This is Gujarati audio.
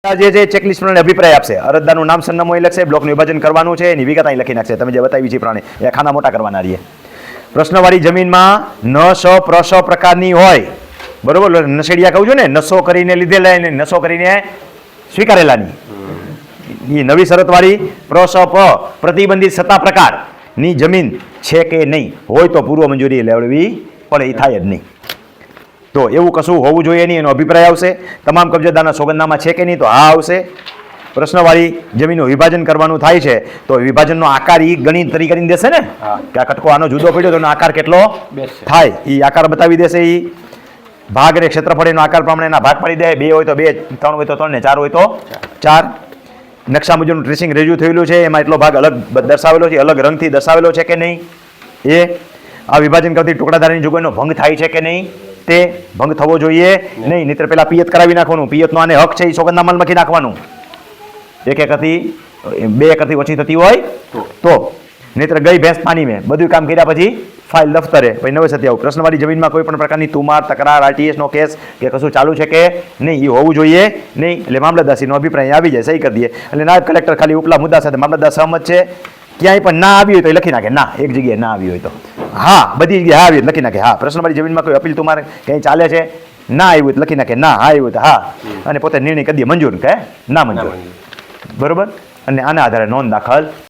જે ચેકલિસ્ટ પ્રમાણે અભિપ્રાય આપશે. અરજદારનું નામ સરનામું અહીં લખશે, બ્લોકનું વિભાજન કરવાનું છે, એની વિગત અહીં લખી નાખશે. તમે જે બતાવી છે પ્રમાણે એ ખાના મોટા કરવાના રહીએ. પ્રશ્નવાળી જમીનમાં ન સ પ્રસ પ્રકારની હોય, બરોબર, નશેડિયા કહું છું ને, નશો કરીને લીધેલા ને નશો કરીને સ્વીકારેલાની. એ નવી શરતવાળી પ્રસ પ પ્રતિબંધિત સત્તા પ્રકારની જમીન છે કે નહીં, હોય તો પૂર્વ મંજૂરી લેવડવી પડે, એ થાય જ નહીં. તો એવું કશું હોવું જોઈએ નહીં, એનો અભિપ્રાય આવશે. તમામ કબજેદારના સોગંદનામા છે કે નહીં, તો હા આવશે. પ્રશ્નવાળી જમીનનું વિભાજન કરવાનું થાય છે, તો વિભાજનનો આકાર એ ગણિત તરીકે કરીને દેશે ને, કે આ કટકો આનો જુદો પડ્યો તો એનો આકાર કેટલો થાય, એ આકાર બતાવી દેશે. એ ભાગ અને ક્ષેત્રફળ એનો આકાર પ્રમાણે એના ભાગ પાડી દે. 2 હોય તો 2, 3 હોય તો 3 ને 4 હોય તો 4. નકશા મુજબનું ટ્રેસિંગ રજૂ થયેલું છે, એમાં એટલો ભાગ અલગ દર્શાવેલો છે, અલગ રંગથી દર્શાવેલો છે કે નહીં. આ વિભાજન કરતી ટુકડાધારીની જોગવાઈનો ભંગ થાય છે કે નહીં, તે ભંગ થવો જોઈએ નહીં. નહીતર પેલા પિયત કરાવી નાખવાનું. પિયતનો આને હક છે, એ સોગંદનામામાં લખી નાખવાનું. 1 એકરથી 2 એકરથી ઓછી થતી હોય તો. નહીતર ગઈ ભેંસ પાણી મેં બધું કામ કર્યા પછી ફાઇલ દફતરે પછી નવેસરથી આવું. પ્રશ્નવાળી જમીનમાં કોઈ પણ પ્રકારની તુમાર, તકરાર, આરટીએસનો કેસ કે કશું ચાલુ છે કે નહીં, એ હોવું જોઈએ નહીં. એટલે મામલતદારશ્રીનો અભિપ્રાય આવી જાય, સહી કરી દઈએ. એટલે નાયબ કલેક્ટર ખાલી ઉપલા મુદ્દા સાથે મામલતદાર સહમત છે. ક્યાંય પણ ના આવી હોય તો એ લખી નાખે ના, એક જગ્યાએ ના આવી હોય તો હા, બધી જગ્યાએ હા આવી લખી નાખે હા. પ્રશ્નવાળી જમીનમાં કોઈ અપીલ તમારે ક્યાંય ચાલે છે, ના આવી હોય તો લખી નાખે ના, હા આવી હોય તો હા, અને પોતે નિર્ણય કરી દે મંજૂર કે ના મંજૂર, બરોબર. અને આના આધારે નોંધ દાખલ